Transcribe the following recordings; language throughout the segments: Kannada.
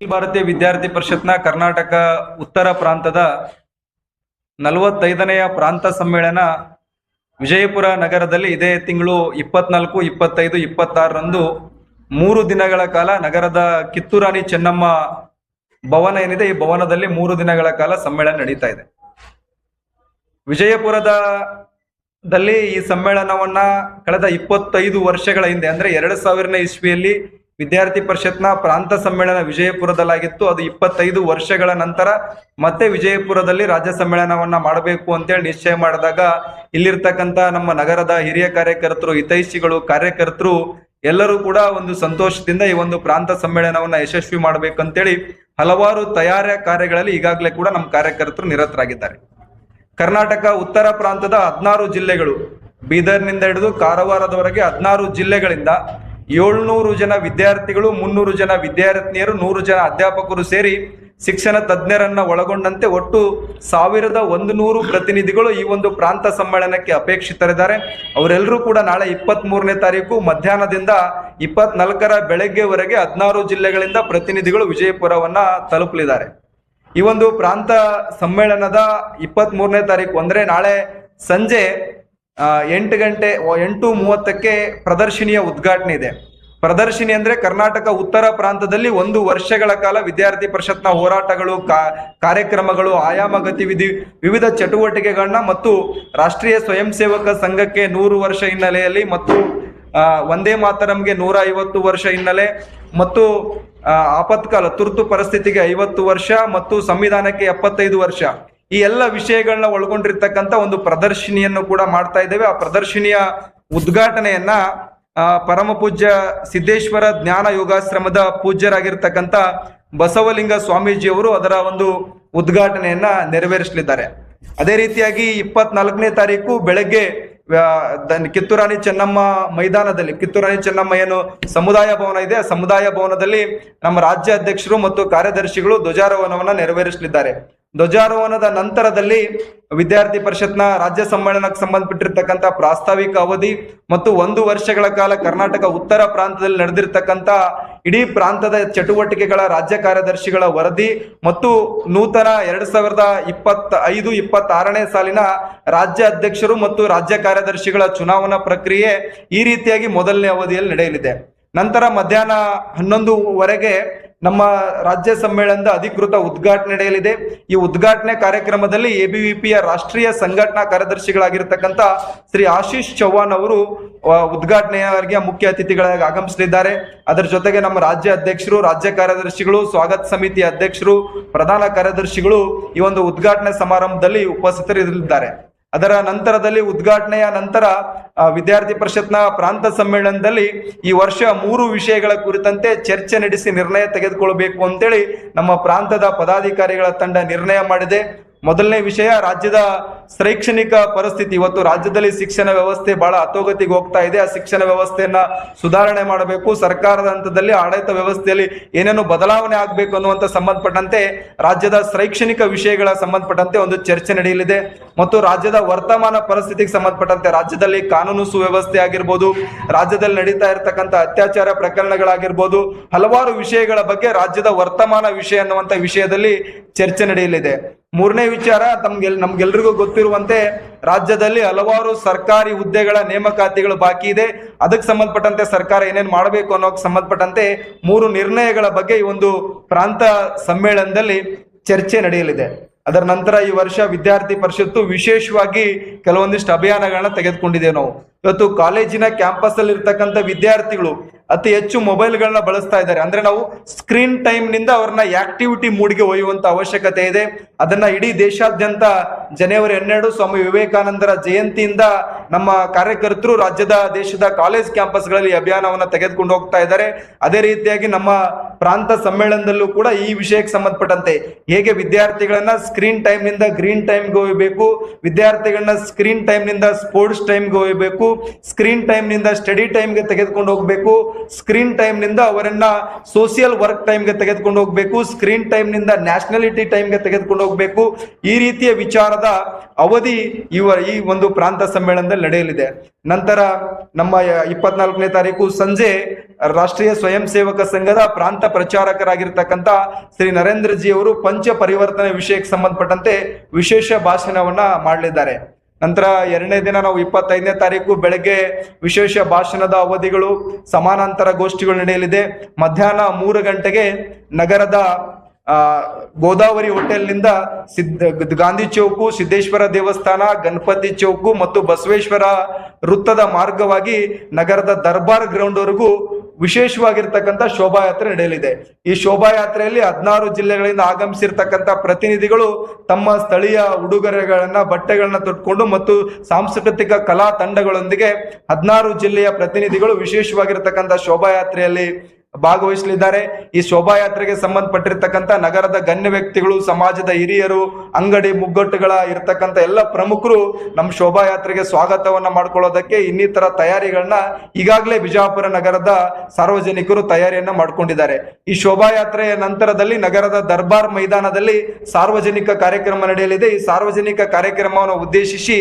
ಭಾರತೀಯ ವಿದ್ಯಾರ್ಥಿ ಪರಿಷತ್ನ ಕರ್ನಾಟಕ ಉತ್ತರ ಪ್ರಾಂತದ 45ನೇ ಪ್ರಾಂತ ಸಮ್ಮೇಳನ ವಿಜಯಪುರ ನಗರದಲ್ಲಿ ಇದೇ ತಿಂಗಳು 24, 25, 26ರಂದು 3 ದಿನಗಳ ಕಾಲ ನಗರದ ಕಿತ್ತೂರಾಣಿ ಚೆನ್ನಮ್ಮ ಭವನ ಏನಿದೆ, ಈ ಭವನದಲ್ಲಿ 3 ದಿನಗಳ ಕಾಲ ಸಮ್ಮೇಳನ ನಡೀತಾ ಇದೆ. ವಿಜಯಪುರದಲ್ಲಿ ಈ ಸಮ್ಮೇಳನವನ್ನ ಕಳೆದ 25 ವರ್ಷಗಳ ಹಿಂದೆ ಅಂದ್ರೆ 2000ನೇ ಇಸ್ವಿಯಲ್ಲಿ ವಿದ್ಯಾರ್ಥಿ ಪರಿಷತ್ನ ಪ್ರಾಂತ ಸಮ್ಮೇಳನ ವಿಜಯಪುರದಲ್ಲಾಗಿತ್ತು. ಅದು 25 ವರ್ಷಗಳ ನಂತರ ಮತ್ತೆ ವಿಜಯಪುರದಲ್ಲಿ ರಾಜ್ಯ ಸಮ್ಮೇಳನವನ್ನ ಮಾಡಬೇಕು ಅಂತೇಳಿ ನಿಶ್ಚಯ ಮಾಡಿದಾಗ ಇಲ್ಲಿರ್ತಕ್ಕಂಥ ನಮ್ಮ ನಗರದ ಹಿರಿಯ ಕಾರ್ಯಕರ್ತರು, ಹಿತೈಷಿಗಳು, ಕಾರ್ಯಕರ್ತರು ಎಲ್ಲರೂ ಕೂಡ ಒಂದು ಸಂತೋಷದಿಂದ ಈ ಒಂದು ಪ್ರಾಂತ ಸಮ್ಮೇಳನವನ್ನ ಯಶಸ್ವಿ ಮಾಡಬೇಕಂತೇಳಿ ಹಲವಾರು ತಯಾರಿ ಕಾರ್ಯಗಳಲ್ಲಿ ಈಗಾಗಲೇ ಕೂಡ ನಮ್ಮ ಕಾರ್ಯಕರ್ತರು ನಿರತರಾಗಿದ್ದಾರೆ. ಕರ್ನಾಟಕ ಉತ್ತರ ಪ್ರಾಂತದ 16 ಜಿಲ್ಲೆಗಳು, ಬೀದರ್ನಿಂದ ಹಿಡಿದು ಕಾರವಾರದವರೆಗೆ 16 ಜಿಲ್ಲೆಗಳಿಂದ 700 ಜನ ವಿದ್ಯಾರ್ಥಿಗಳು, 300 ಜನ ವಿದ್ಯಾರ್ಥಿನಿಯರು, 100 ಜನ ಅಧ್ಯಾಪಕರು ಸೇರಿ ಶಿಕ್ಷಣ ತಜ್ಞರನ್ನ ಒಳಗೊಂಡಂತೆ ಒಟ್ಟು 1100 ಪ್ರತಿನಿಧಿಗಳು ಈ ಒಂದು ಪ್ರಾಂತ ಸಮ್ಮೇಳನಕ್ಕೆ ಅಪೇಕ್ಷಿತರಿದ್ದಾರೆ. ಅವರೆಲ್ಲರೂ ಕೂಡ ನಾಳೆ 23ನೇ ತಾರೀಕು ಮಧ್ಯಾಹ್ನದಿಂದ 24ರ ಬೆಳಗ್ಗೆವರೆಗೆ 16 ಜಿಲ್ಲೆಗಳಿಂದ ಪ್ರತಿನಿಧಿಗಳು ವಿಜಯಪುರವನ್ನ ತಲುಪಲಿದ್ದಾರೆ. ಈ ಒಂದು ಪ್ರಾಂತ ಸಮ್ಮೇಳನದ 23ನೇ ತಾರೀಕು ಅಂದ್ರೆ ನಾಳೆ ಸಂಜೆ 8:30ಕ್ಕೆ ಪ್ರದರ್ಶನಿಯ ಉದ್ಘಾಟನೆ ಇದೆ. ಪ್ರದರ್ಶನಿ ಅಂದ್ರೆ ಕರ್ನಾಟಕ ಉತ್ತರ ಪ್ರಾಂತದಲ್ಲಿ 1 ವರ್ಷಗಳ ಕಾಲ ವಿದ್ಯಾರ್ಥಿ ಪರಿಷತ್ನ ಹೋರಾಟಗಳು, ಕಾರ್ಯಕ್ರಮಗಳು, ಆಯಾಮ ಗತಿವಿಧಿ, ವಿವಿಧ ಚಟುವಟಿಕೆಗಳನ್ನ ಮತ್ತು ರಾಷ್ಟ್ರೀಯ ಸ್ವಯಂ ಸೇವಕ ಸಂಘಕ್ಕೆ 100 ವರ್ಷ ಹಿನ್ನೆಲೆಯಲ್ಲಿ ಮತ್ತು ವಂದೇ ಮಾತರಂಗೆ 150 ವರ್ಷ ಹಿನ್ನೆಲೆ ಮತ್ತು ಆಪತ್ಕಾಲ ತುರ್ತು ಪರಿಸ್ಥಿತಿಗೆ 50 ವರ್ಷ ಮತ್ತು ಸಂವಿಧಾನಕ್ಕೆ 75 ವರ್ಷ, ಈ ಎಲ್ಲ ವಿಷಯಗಳನ್ನ ಒಳಗೊಂಡಿರ್ತಕ್ಕಂಥ ಒಂದು ಪ್ರದರ್ಶನಿಯನ್ನು ಕೂಡ ಮಾಡ್ತಾ ಇದ್ದೇವೆ. ಆ ಪ್ರದರ್ಶನಿಯ ಉದ್ಘಾಟನೆಯನ್ನ ಪರಮ ಪೂಜ್ಯ ಸಿದ್ದೇಶ್ವರ ಜ್ಞಾನ ಯೋಗಾಶ್ರಮದ ಪೂಜ್ಯರಾಗಿರ್ತಕ್ಕಂಥ ಬಸವಲಿಂಗ ಸ್ವಾಮೀಜಿಯವರು ಅದರ ಒಂದು ಉದ್ಘಾಟನೆಯನ್ನ ನೆರವೇರಿಸಲಿದ್ದಾರೆ. ಅದೇ ರೀತಿಯಾಗಿ 24ನೇ ತಾರೀಕು ಬೆಳಗ್ಗೆ ಕಿತ್ತೂರಾಣಿ ಚೆನ್ನಮ್ಮ ಮೈದಾನದಲ್ಲಿ, ಕಿತ್ತೂರಾಣಿ ಚೆನ್ನಮ್ಮ ಏನು ಸಮುದಾಯ ಭವನ ಇದೆ, ಆ ಸಮುದಾಯ ಭವನದಲ್ಲಿ ನಮ್ಮ ರಾಜ್ಯ ಅಧ್ಯಕ್ಷರು ಮತ್ತು ಕಾರ್ಯದರ್ಶಿಗಳು ಧ್ವಜಾರೋಹಣವನ್ನ ನೆರವೇರಿಸಲಿದ್ದಾರೆ. ಧ್ವಜಾರೋಹಣದ ನಂತರದಲ್ಲಿ ವಿದ್ಯಾರ್ಥಿ ಪರಿಷತ್ನ ರಾಜ್ಯ ಸಮ್ಮೇಳನಕ್ಕೆ ಸಂಬಂಧಪಟ್ಟಿರ್ತಕ್ಕಂಥ ಪ್ರಾಸ್ತಾವಿಕ ಅವಧಿ ಮತ್ತು 1 ವರ್ಷಗಳ ಕಾಲ ಕರ್ನಾಟಕ ಉತ್ತರ ಪ್ರಾಂತದಲ್ಲಿ ನಡೆದಿರ್ತಕ್ಕಂಥ ಇಡೀ ಪ್ರಾಂತದ ಚಟುವಟಿಕೆಗಳ ರಾಜ್ಯ ಕಾರ್ಯದರ್ಶಿಗಳ ವರದಿ ಮತ್ತು ನೂತನ 2025-26ನೇ ಸಾಲಿನ ರಾಜ್ಯ ಅಧ್ಯಕ್ಷರು ಮತ್ತು ರಾಜ್ಯ ಕಾರ್ಯದರ್ಶಿಗಳ ಚುನಾವಣಾ ಪ್ರಕ್ರಿಯೆ ಈ ರೀತಿಯಾಗಿ ಮೊದಲನೇ ಅವಧಿಯಲ್ಲಿ ನಡೆಯಲಿದೆ. ನಂತರ ಮಧ್ಯಾಹ್ನ 11:00ವರೆಗೆ ನಮ್ಮ ರಾಜ್ಯ ಸಮ್ಮೇಳನದ ಅಧಿಕೃತ ಉದ್ಘಾಟನೆ ನಡೆಯಲಿದೆ. ಈ ಉದ್ಘಾಟನೆ ಕಾರ್ಯಕ್ರಮದಲ್ಲಿ ಎಬಿವಿಪಿಯ ರಾಷ್ಟ್ರೀಯ ಸಂಘಟನಾ ಕಾರ್ಯದರ್ಶಿಗಳಾಗಿರ್ತಕ್ಕಂಥ ಶ್ರೀ ಆಶೀಶ್ ಚೌಹಾಣ್ ಅವರು ಉದ್ಘಾಟನೆಯವರಿಗೆ ಮುಖ್ಯ ಅತಿಥಿಗಳಾಗಿ ಆಗಮಿಸಲಿದ್ದಾರೆ. ಅದರ ಜೊತೆಗೆ ನಮ್ಮ ರಾಜ್ಯ ಅಧ್ಯಕ್ಷರು, ರಾಜ್ಯ ಕಾರ್ಯದರ್ಶಿಗಳು, ಸ್ವಾಗತ ಸಮಿತಿ ಅಧ್ಯಕ್ಷರು, ಪ್ರಧಾನ ಕಾರ್ಯದರ್ಶಿಗಳು ಈ ಒಂದು ಉದ್ಘಾಟನೆ ಸಮಾರಂಭದಲ್ಲಿ ಉಪಸ್ಥಿತರಿರಲಿದ್ದಾರೆ. ಅದರ ನಂತರದಲ್ಲಿ ಉದ್ಘಾಟನೆಯ ನಂತರ ವಿದ್ಯಾರ್ಥಿ ಪರಿಷತ್ನ ಪ್ರಾಂತ ಸಮ್ಮೇಳನದಲ್ಲಿ ಈ ವರ್ಷ 3 ವಿಷಯಗಳ ಕುರಿತಂತೆ ಚರ್ಚೆ ನಡೆಸಿ ನಿರ್ಣಯ ತೆಗೆದುಕೊಳ್ಳಬೇಕು ಅಂತೇಳಿ ನಮ್ಮ ಪ್ರಾಂತದ ಪದಾಧಿಕಾರಿಗಳ ತಂಡ ನಿರ್ಣಯ ಮಾಡಿದೆ. ಮೊದಲನೇ ವಿಷಯ, ರಾಜ್ಯದ ಶೈಕ್ಷಣಿಕ ಪರಿಸ್ಥಿತಿ. ಇವತ್ತು ರಾಜ್ಯದಲ್ಲಿ ಶಿಕ್ಷಣ ವ್ಯವಸ್ಥೆ ಬಹಳ ಅಧೋಗತಿಗೆ ಹೋಗ್ತಾ ಇದೆ. ಆ ಶಿಕ್ಷಣ ವ್ಯವಸ್ಥೆಯನ್ನ ಸುಧಾರಣೆ ಮಾಡಬೇಕು, ಸರ್ಕಾರದ ಹಂತದಲ್ಲಿ ಆಡಳಿತ ವ್ಯವಸ್ಥೆಯಲ್ಲಿ ಏನೇನು ಬದಲಾವಣೆ ಆಗಬೇಕು ಅನ್ನುವಂತ ಸಂಬಂಧಪಟ್ಟಂತೆ ರಾಜ್ಯದ ಶೈಕ್ಷಣಿಕ ವಿಷಯಗಳ ಸಂಬಂಧಪಟ್ಟಂತೆ ಒಂದು ಚರ್ಚೆ ನಡೆಯಲಿದೆ. ಮತ್ತು ರಾಜ್ಯದ ವರ್ತಮಾನ ಪರಿಸ್ಥಿತಿಗೆ ಸಂಬಂಧಪಟ್ಟಂತೆ ರಾಜ್ಯದಲ್ಲಿ ಕಾನೂನು ಸುವ್ಯವಸ್ಥೆ ಆಗಿರ್ಬೋದು, ರಾಜ್ಯದಲ್ಲಿ ನಡೀತಾ ಇರತಕ್ಕಂಥ ಅತ್ಯಾಚಾರ ಪ್ರಕರಣಗಳಾಗಿರ್ಬೋದು, ಹಲವಾರು ವಿಷಯಗಳ ಬಗ್ಗೆ ರಾಜ್ಯದ ವರ್ತಮಾನ ವಿಷಯ ಅನ್ನುವಂಥ ವಿಷಯದಲ್ಲಿ ಚರ್ಚೆ ನಡೆಯಲಿದೆ. 3ನೇ ವಿಚಾರ, ನಮ್ಗೆಲ್ರಿಗೂ ಗೊತ್ತಿರುವಂತೆ ರಾಜ್ಯದಲ್ಲಿ ಹಲವಾರು ಸರ್ಕಾರಿ ಹುದ್ದೆಗಳ ನೇಮಕಾತಿಗಳು ಬಾಕಿ ಇದೆ. ಅದಕ್ಕೆ ಸಂಬಂಧಪಟ್ಟಂತೆ ಸರ್ಕಾರ ಏನೇನು ಮಾಡಬೇಕು ಅನ್ನೋಕೆ ಸಂಬಂಧಪಟ್ಟಂತೆ 3 ನಿರ್ಣಯಗಳ ಬಗ್ಗೆ ಈ ಒಂದು ಪ್ರಾಂತ ಸಮ್ಮೇಳನದಲ್ಲಿ ಚರ್ಚೆ ನಡೆಯಲಿದೆ. ಅದರ ನಂತರ ಈ ವರ್ಷ ವಿದ್ಯಾರ್ಥಿ ಪರಿಷತ್ತು ವಿಶೇಷವಾಗಿ ಕೆಲವೊಂದಿಷ್ಟು ಅಭಿಯಾನಗಳನ್ನ ತೆಗೆದುಕೊಂಡಿದ್ದೇವೆ. ನಾವು ಇವತ್ತು ಕಾಲೇಜಿನ ಕ್ಯಾಂಪಸ್ ಅಲ್ಲಿ ಇರ್ತಕ್ಕಂಥ ವಿದ್ಯಾರ್ಥಿಗಳು ಅತಿ ಹೆಚ್ಚು ಮೊಬೈಲ್ಗಳನ್ನ ಬಳಸ್ತಾ ಇದ್ದಾರೆ. ಅಂದ್ರೆ ನಾವು ಸ್ಕ್ರೀನ್ ಟೈಮ್ ನಿಂದ ಅವ್ರನ್ನ ಆಕ್ಟಿವಿಟಿ ಮೂಡ್ಗೆ ಒಯ್ಯುವಂತ ಅವಶ್ಯಕತೆ ಇದೆ. ಅದನ್ನ ಇಡೀ ದೇಶಾದ್ಯಂತ ಜನವರಿ 12 ಸ್ವಾಮಿ ವಿವೇಕಾನಂದರ ಜಯಂತಿಯಿಂದ ನಮ್ಮ ಕಾರ್ಯಕರ್ತರು ರಾಜ್ಯದ ದೇಶದ ಕಾಲೇಜ್ ಕ್ಯಾಂಪಸ್ಗಳಲ್ಲಿ ಅಭಿಯಾನವನ್ನ ತೆಗೆದುಕೊಂಡು ಹೋಗ್ತಾ ಇದ್ದಾರೆ. ಅದೇ ರೀತಿಯಾಗಿ ನಮ್ಮ ಪ್ರಾಂತ ಸಮ್ಮೇಳನದಲ್ಲೂ ಕೂಡ ಈ ವಿಷಯಕ್ಕೆ ಸಂಬಂಧಪಟ್ಟಂತೆ ಹೇಗೆ ವಿದ್ಯಾರ್ಥಿಗಳನ್ನ ಸ್ಕ್ರೀನ್ ಟೈಮ್ ನಿಂದ ಗ್ರೀನ್ ಟೈಮ್ಗೆ ಒಯ್ಯಬೇಕು, ವಿದ್ಯಾರ್ಥಿಗಳನ್ನ ಸ್ಕ್ರೀನ್ ಟೈಮ್ ನಿಂದ ಸ್ಪೋರ್ಟ್ಸ್ ಟೈಮ್ಗೆ ಒಯ್ಯಬೇಕು, ಸ್ಕ್ರೀನ್ ಟೈಮ್ ನಿಂದ ಸ್ಟಡಿ ಟೈಮ್ಗೆ ತೆಗೆದುಕೊಂಡು ಹೋಗ್ಬೇಕು, ಸ್ಕ್ರೀನ್ ಟೈಮ್ನಿಂದ ಅವರನ್ನ ಸೋಷಿಯಲ್ ವರ್ಕ್ ಟೈಮ್ಗೆ ತೆಗೆದುಕೊಂಡು ಹೋಗಬೇಕು, ಸ್ಕ್ರೀನ್ ಟೈಮ್ನಿಂದ ನ್ಯಾಷನಾಲಿಟಿ ಟೈಮ್ಗೆ ತೆಗೆದುಕೊಂಡು ಹೋಗಬೇಕು. ಈ ರೀತಿಯ ವಿಚಾರದ ಅವಧಿ ಈ ಒಂದು ಪ್ರಾಂತ ಸಮ್ಮೇಳನದಲ್ಲಿ ನಡೆಯಲಿದೆ. ನಂತರ ನಮ್ಮ 24ನೇ ತಾರೀಕು ಸಂಜೆ ರಾಷ್ಟ್ರೀಯ ಸ್ವಯಂ ಸೇವಕ ಸಂಘದ ಪ್ರಾಂತ ಪ್ರಚಾರಕರಾಗಿರ್ತಕ್ಕಂಥ ಶ್ರೀ ನರೇಂದ್ರ ಜಿ ಅವರು ಪಂಚ ಪರಿವರ್ತನೆ ವಿಷಯಕ್ಕೆ ಸಂಬಂಧಪಟ್ಟಂತೆ ವಿಶೇಷ ಭಾಷಣವನ್ನ ಮಾಡಲಿದ್ದಾರೆ. ನಂತರ 2ನೇ ದಿನ ನಾವು 25ನೇ ತಾರೀಕು ಬೆಳಗ್ಗೆ ವಿಶೇಷ ಭಾಷಣದ ಅವಧಿಗಳು, ಸಮಾನಾಂತರ ಗೋಷ್ಠಿಗಳು ನಡೆಯಲಿದೆ. ಮಧ್ಯಾಹ್ನ 3 ಗಂಟೆಗೆ ನಗರದ ಗೋದಾವರಿ ಹೋಟೆಲ್ನಿಂದ ಗಾಂಧಿ ಚೌಕು, ಸಿದ್ದೇಶ್ವರ ದೇವಸ್ಥಾನ, ಗಣಪತಿ ಚೌಕು ಮತ್ತು ಬಸವೇಶ್ವರ ವೃತ್ತದ ಮಾರ್ಗವಾಗಿ ನಗರದ ದರ್ಬಾರ್ ಗ್ರೌಂಡ್ ವರೆಗೂ ವಿಶೇಷವಾಗಿರ್ತಕ್ಕಂಥ ಶೋಭಾಯಾತ್ರೆ ನಡೆಯಲಿದೆ. ಈ ಶೋಭಾಯಾತ್ರೆಯಲ್ಲಿ 16 ಜಿಲ್ಲೆಗಳಿಂದ ಆಗಮಿಸಿರ್ತಕ್ಕಂಥ ಪ್ರತಿನಿಧಿಗಳು ತಮ್ಮ ಸ್ಥಳೀಯ ಉಡುಗೊರೆಗಳನ್ನ, ಬಟ್ಟೆಗಳನ್ನ ತೊಟ್ಕೊಂಡು ಮತ್ತು ಸಾಂಸ್ಕೃತಿಕ ಕಲಾ ತಂಡಗಳೊಂದಿಗೆ 16 ಜಿಲ್ಲೆಯ ಪ್ರತಿನಿಧಿಗಳು ವಿಶೇಷವಾಗಿರ್ತಕ್ಕಂಥ ಶೋಭಾಯಾತ್ರೆಯಲ್ಲಿ ಭಾಗವಹಿಸಲಿದ್ದಾರೆ. ಈ ಶೋಭಾಯಾತ್ರೆಗೆ ಸಂಬಂಧಪಟ್ಟಿರ್ತಕ್ಕಂಥ ನಗರದ ಗಣ್ಯ ವ್ಯಕ್ತಿಗಳು, ಸಮಾಜದ ಹಿರಿಯರು, ಅಂಗಡಿ ಮುಗ್ಗಟ್ಟುಗಳ ಇರ್ತಕ್ಕಂಥ ಎಲ್ಲ ಪ್ರಮುಖರು ನಮ್ಮ ಶೋಭಾಯಾತ್ರೆಗೆ ಸ್ವಾಗತವನ್ನ ಮಾಡ್ಕೊಳ್ಳೋದಕ್ಕೆ ಇನ್ನಿತರ ತಯಾರಿಗಳನ್ನ ಈಗಾಗಲೇ ಬಿಜಾಪುರ ನಗರದ ಸಾರ್ವಜನಿಕರು ತಯಾರಿಯನ್ನ ಮಾಡ್ಕೊಂಡಿದ್ದಾರೆ. ಈ ಶೋಭಾಯಾತ್ರೆಯ ನಂತರದಲ್ಲಿ ನಗರದ ದರ್ಬಾರ್ ಮೈದಾನದಲ್ಲಿ ಸಾರ್ವಜನಿಕ ಕಾರ್ಯಕ್ರಮ ನಡೆಯಲಿದೆ. ಈ ಸಾರ್ವಜನಿಕ ಕಾರ್ಯಕ್ರಮವನ್ನು ಉದ್ದೇಶಿಸಿ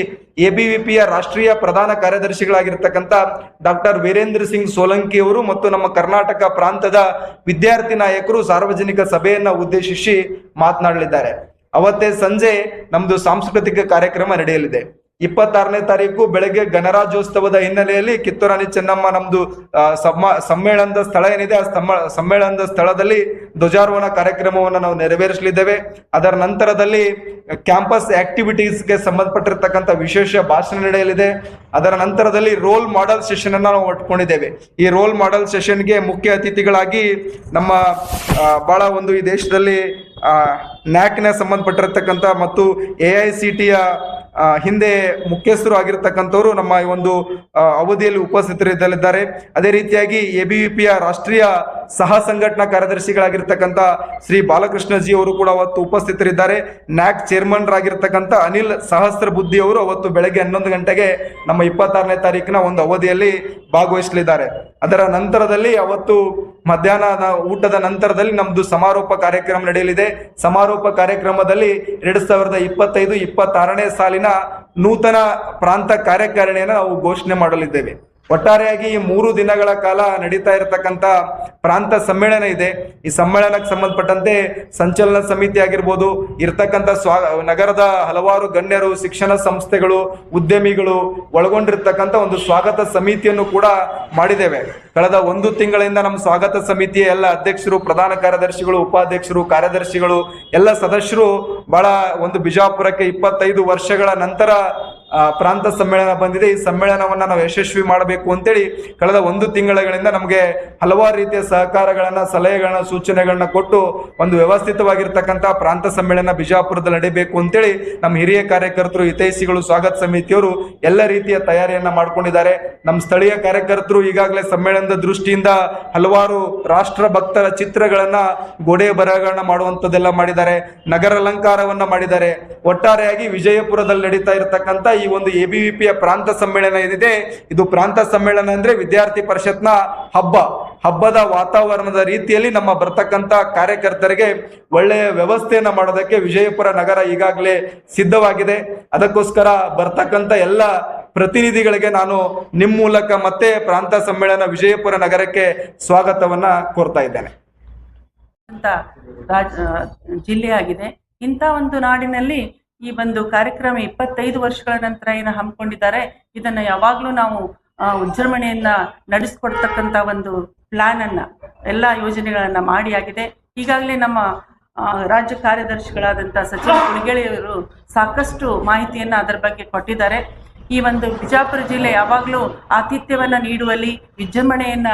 ಎಬಿವಿಪಿಯ ರಾಷ್ಟ್ರೀಯ ಪ್ರಧಾನ ಕಾರ್ಯದರ್ಶಿಗಳಾಗಿರ್ತಕ್ಕಂಥ ಡಾಕ್ಟರ್ ವೀರೇಂದ್ರ ಸಿಂಗ್ ಸೋಲಂಕಿ ಅವರು ಮತ್ತು ನಮ್ಮ ಕರ್ನಾಟಕ ಪ್ರಾಂತದ ವಿದ್ಯಾರ್ಥಿ ನಾಯಕರು ಸಾರ್ವಜನಿಕ ಸಭೆಯನ್ನ ಉದ್ದೇಶಿಸಿ ಮಾತನಾಡಲಿದ್ದಾರೆ. ಅವತ್ತೇ ಸಂಜೆ ನಮ್ದು ಸಾಂಸ್ಕೃತಿಕ ಕಾರ್ಯಕ್ರಮ ನಡೆಯಲಿದೆ. 26ನೇ ತಾರೀಕು ಬೆಳಗ್ಗೆ ಗಣರಾಜ್ಯೋತ್ಸವದ ಹಿನ್ನೆಲೆಯಲ್ಲಿ ಕಿತ್ತೂರಾಣಿ ಚೆನ್ನಮ್ಮ ನಮ್ದು ಸಮ್ಮೇಳನದ ಸ್ಥಳ ಏನಿದೆ ಆ ಸಮ್ಮೇಳನದ ಸ್ಥಳದಲ್ಲಿ ಧ್ವಜಾರೋಹಣ ಕಾರ್ಯಕ್ರಮವನ್ನು ನಾವು ನೆರವೇರಿಸಲಿದ್ದೇವೆ. ಅದರ ನಂತರದಲ್ಲಿ ಕ್ಯಾಂಪಸ್ ಆಕ್ಟಿವಿಟೀಸ್ಗೆ ಸಂಬಂಧಪಟ್ಟಿರ್ತಕ್ಕಂಥ ವಿಶೇಷ ಭಾಷಣ ನಡೆಯಲಿದೆ. ಅದರ ನಂತರದಲ್ಲಿ ರೋಲ್ ಮಾಡೆಲ್ ಸೆಷನ್ ಅನ್ನ ನಾವು ಇಟ್ಕೊಂಡಿದ್ದೇವೆ. ಈ ರೋಲ್ ಮಾಡೆಲ್ ಸೆಷನ್ಗೆ ಮುಖ್ಯ ಅತಿಥಿಗಳಾಗಿ ನಮ್ಮ ಬಹಳ ಒಂದು ಈ ದೇಶದಲ್ಲಿ ನ್ಯಾಕ್ನ ಸಂಬಂಧಪಟ್ಟಿರ್ತಕ್ಕಂಥ ಮತ್ತು AICTಯ ಹಿಂದೆ ಮುಖ್ಯಸ್ಥರು ಆಗಿರ್ತಕ್ಕಂಥವ್ರು ನಮ್ಮ ಈ ಒಂದು ಅವಧಿಯಲ್ಲಿ ಉಪಸ್ಥಿತರಿದ್ದಾರೆ. ಅದೇ ರೀತಿಯಾಗಿ ಎಬಿವಿಪಿಯ ರಾಷ್ಟ್ರೀಯ ಸಹ ಸಂಘಟನಾ ಕಾರ್ಯದರ್ಶಿಗಳಾಗಿರ್ತಕ್ಕಂಥ ಶ್ರೀ ಬಾಲಕೃಷ್ಣ ಜಿ ಅವರು ಕೂಡ ಅವತ್ತು ಉಪಸ್ಥಿತರಿದ್ದಾರೆ. ನ್ಯಾಕ್ ಚೇರ್ಮನ್ ರಾಗಿರ್ತಕ್ಕಂಥ ಅನಿಲ್ ಸಹಸ್ರ ಬುದ್ಧಿ ಅವರು ಅವತ್ತು ಬೆಳಗ್ಗೆ 11 ಗಂಟೆಗೆ ನಮ್ಮ 26ನೇ ತಾರೀಕಿನ ಒಂದು ಅವಧಿಯಲ್ಲಿ ಭಾಗವಹಿಸಲಿದ್ದಾರೆ. ಅದರ ನಂತರದಲ್ಲಿ ಅವತ್ತು ಮಧ್ಯಾಹ್ನ ಊಟದ ನಂತರದಲ್ಲಿ ನಮ್ದು ಸಮಾರೋಪ ಕಾರ್ಯಕ್ರಮ ನಡೆಯಲಿದೆ. ಸಮಾರೋಪ ಕಾರ್ಯಕ್ರಮದಲ್ಲಿ 2025-26ನೇ ಸಾಲಿನ ನೂತನ ಪ್ರಾಂತ ಕಾರ್ಯಕಾರಿಣಿಯನ್ನು ನಾವು ಘೋಷಣೆ ಮಾಡಲಿದ್ದೇವೆ. ಒಟ್ಟಾರೆಯಾಗಿ ಈ 3 ದಿನಗಳ ಕಾಲ ನಡೀತಾ ಇರತಕ್ಕಂಥ ಪ್ರಾಂತ ಸಮ್ಮೇಳನ ಇದೆ. ಈ ಸಮ್ಮೇಳನಕ್ಕೆ ಸಂಬಂಧಪಟ್ಟಂತೆ ಸಂಚಲನ ಸಮಿತಿ ಆಗಿರ್ಬೋದು, ಇರ್ತಕ್ಕಂಥ ನಗರದ ಹಲವಾರು ಗಣ್ಯರು, ಶಿಕ್ಷಣ ಸಂಸ್ಥೆಗಳು, ಉದ್ಯಮಿಗಳು ಒಳಗೊಂಡಿರ್ತಕ್ಕಂಥ ಒಂದು ಸ್ವಾಗತ ಸಮಿತಿಯನ್ನು ಕೂಡ ಮಾಡಿದ್ದೇವೆ. ಕಳೆದ 1 ತಿಂಗಳಿಂದ ನಮ್ಮ ಸ್ವಾಗತ ಸಮಿತಿಯ ಎಲ್ಲ ಅಧ್ಯಕ್ಷರು, ಪ್ರಧಾನ ಕಾರ್ಯದರ್ಶಿಗಳು, ಉಪಾಧ್ಯಕ್ಷರು, ಕಾರ್ಯದರ್ಶಿಗಳು ಎಲ್ಲ ಸದಸ್ಯರು ಬಹಳ ಒಂದು ಬಿಜಾಪುರಕ್ಕೆ 25 ವರ್ಷಗಳ ನಂತರ ಪ್ರಾಂತ ಸಮ್ಮೇಳನ ಬಂದಿದೆ. ಈ ಸಮ್ಮೇಳನವನ್ನ ನಾವು ಯಶಸ್ವಿ ಮಾಡಬೇಕು ಅಂತೇಳಿ ಕಳೆದ 1 ತಿಂಗಳಿಂದ ನಮಗೆ ಹಲವಾರು ರೀತಿಯ ಸಹಕಾರಗಳನ್ನ, ಸಲಹೆಗಳನ್ನ, ಸೂಚನೆಗಳನ್ನ ಕೊಟ್ಟು ಒಂದು ವ್ಯವಸ್ಥಿತವಾಗಿರ್ತಕ್ಕಂಥ ಪ್ರಾಂತ ಸಮ್ಮೇಳನ ಬಿಜಾಪುರದಲ್ಲಿ ನಡೀಬೇಕು ಅಂತೇಳಿ ನಮ್ಮ ಹಿರಿಯ ಕಾರ್ಯಕರ್ತರು, ಹಿತೈಷಿಗಳು, ಸ್ವಾಗತ ಸಮಿತಿಯವರು ಎಲ್ಲ ರೀತಿಯ ತಯಾರಿಯನ್ನ ಮಾಡ್ಕೊಂಡಿದ್ದಾರೆ. ನಮ್ಮ ಸ್ಥಳೀಯ ಕಾರ್ಯಕರ್ತರು ಈಗಾಗಲೇ ಸಮ್ಮೇಳನದ ದೃಷ್ಟಿಯಿಂದ ಹಲವಾರು ರಾಷ್ಟ್ರ ಭಕ್ತರ ಚಿತ್ರಗಳನ್ನ, ಗೋಡೆ ಬರಹಗಳನ್ನ ಮಾಡುವಂತದ್ದೆಲ್ಲ ಮಾಡಿದ್ದಾರೆ. ನಗರ ಅಲಂಕಾರವನ್ನ ಮಾಡಿದ್ದಾರೆ. ಒಟ್ಟಾರೆಯಾಗಿ ವಿಜಯಪುರದಲ್ಲಿ ನಡೀತಾ ಇರತಕ್ಕಂಥ ಈ ಒಂದು ಎಬಿವಿಪಿಯ ಪ್ರಾಂತ ಸಮ್ಮೇಳನ ಏನಿದೆ, ಇದು ಪ್ರಾಂತ ಸಮ್ಮೇಳನ ಅಂದ್ರೆ ವಿದ್ಯಾರ್ಥಿ ಪರಿಷತ್ನ ಹಬ್ಬದ ವಾತಾವರಣದ ರೀತಿಯಲ್ಲಿ ನಮ್ಮ ಬರ್ತಕ್ಕಂಥ ಕಾರ್ಯಕರ್ತರಿಗೆ ಒಳ್ಳೆಯ ವ್ಯವಸ್ಥೆಯನ್ನ ಮಾಡೋದಕ್ಕೆ ವಿಜಯಪುರ ನಗರ ಈಗಾಗಲೇ ಸಿದ್ಧವಾಗಿದೆ. ಅದಕ್ಕೋಸ್ಕರ ಬರ್ತಕ್ಕಂಥ ಎಲ್ಲ ಪ್ರತಿನಿಧಿಗಳಿಗೆ ನಾನು ನಿಮ್ಮ ಮೂಲಕ ಮತ್ತೆ ಪ್ರಾಂತ ಸಮ್ಮೇಳನ ವಿಜಯಪುರ ನಗರಕ್ಕೆ ಸ್ವಾಗತವನ್ನ ಕೋರ್ತಾ ಇದ್ದೇನೆ. ಜಿಲ್ಲೆಯಾಗಿದೆ. ಇಂಥ ಒಂದು ನಾಡಿನಲ್ಲಿ ಈ ಒಂದು ಕಾರ್ಯಕ್ರಮ 25 ವರ್ಷಗಳ ನಂತರ ಏನು ಹಮ್ಮಿಕೊಂಡಿದ್ದಾರೆ, ಇದನ್ನ ಯಾವಾಗಲೂ ನಾವು ವಿಜೃಂಭಣೆಯನ್ನ ನಡೆಸ್ಕೊಡ್ತಕ್ಕಂಥ ಒಂದು ಪ್ಲಾನ್ ಅನ್ನ, ಎಲ್ಲ ಯೋಜನೆಗಳನ್ನ ಮಾಡಿ ಆಗಿದೆ. ಈಗಾಗಲೇ ನಮ್ಮ ರಾಜ್ಯ ಕಾರ್ಯದರ್ಶಿಗಳಾದಂಥ ಸಚಿನ್ ಕುಣಿಗೇಳಿಯವರು ಸಾಕಷ್ಟು ಮಾಹಿತಿಯನ್ನ ಅದರ ಬಗ್ಗೆ ಕೊಟ್ಟಿದ್ದಾರೆ. ಈ ಒಂದು ಬಿಜಾಪುರ ಜಿಲ್ಲೆ ಯಾವಾಗಲೂ ಆತಿಥ್ಯವನ್ನು ನೀಡುವಲ್ಲಿ, ವಿಜೃಂಭಣೆಯನ್ನ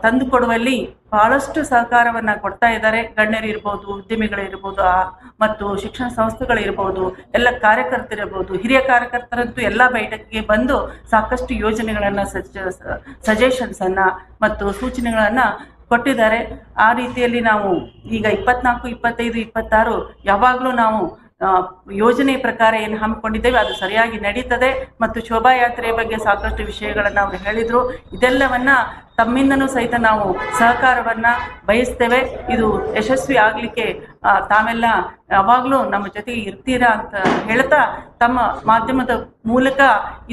ತಂದುಕೊಡುವಲ್ಲಿ ಬಹಳಷ್ಟು ಸಹಕಾರವನ್ನು ಕೊಡ್ತಾ ಇದ್ದಾರೆ. ಗಣ್ಯರಿರ್ಬೋದು, ಉದ್ಯಮಿಗಳಿರ್ಬೋದು, ಮತ್ತು ಶಿಕ್ಷಣ ಸಂಸ್ಥೆಗಳಿರ್ಬೋದು, ಎಲ್ಲ ಕಾರ್ಯಕರ್ತರಿರ್ಬೋದು, ಹಿರಿಯ ಕಾರ್ಯಕರ್ತರಂತೂ ಎಲ್ಲ ಬೈಠಕ್ಕಿಗೆ ಬಂದು ಸಾಕಷ್ಟು ಯೋಜನೆಗಳನ್ನು, ಸಜೆಷನ್ಸನ್ನು ಮತ್ತು ಸೂಚನೆಗಳನ್ನು ಕೊಟ್ಟಿದ್ದಾರೆ. ಆ ರೀತಿಯಲ್ಲಿ ನಾವು ಈಗ 24, 25, 26 ಯಾವಾಗಲೂ ನಾವು ಯೋಜನೆ ಪ್ರಕಾರ ಏನು ಹಮ್ಮಿಕೊಂಡಿದ್ದೇವೆ ಅದು ಸರಿಯಾಗಿ ನಡೀತದೆ ಮತ್ತು ಶೋಭಾಯಾತ್ರೆಯ ಬಗ್ಗೆ ಸಾಕಷ್ಟು ವಿಷಯಗಳನ್ನು ಅವರು ಹೇಳಿದರು. ಇದೆಲ್ಲವನ್ನ ತಮ್ಮಿಂದನೂ ಸಹಿತ ನಾವು ಸಹಕಾರವನ್ನು ಬಯಸ್ತೇವೆ. ಇದು ಯಶಸ್ವಿ ಆಗಲಿಕ್ಕೆ ತಾವೆಲ್ಲ ಯಾವಾಗಲೂ ನಮ್ಮ ಜೊತೆಗೆ ಇರ್ತೀರಾ ಅಂತ ಹೇಳ್ತಾ ತಮ್ಮ ಮಾಧ್ಯಮದ ಮೂಲಕ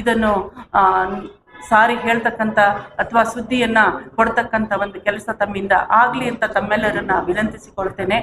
ಇದನ್ನು ಸಾರಿ ಹೇಳ್ತಕ್ಕಂಥ ಅಥವಾ ಸುದ್ದಿಯನ್ನು ಕೊಡ್ತಕ್ಕಂಥ ಒಂದು ಕೆಲಸ ತಮ್ಮಿಂದ ಆಗಲಿ ಅಂತ ತಮ್ಮೆಲ್ಲರನ್ನ ವಿನಂತಿಸಿಕೊಳ್ತೇನೆ.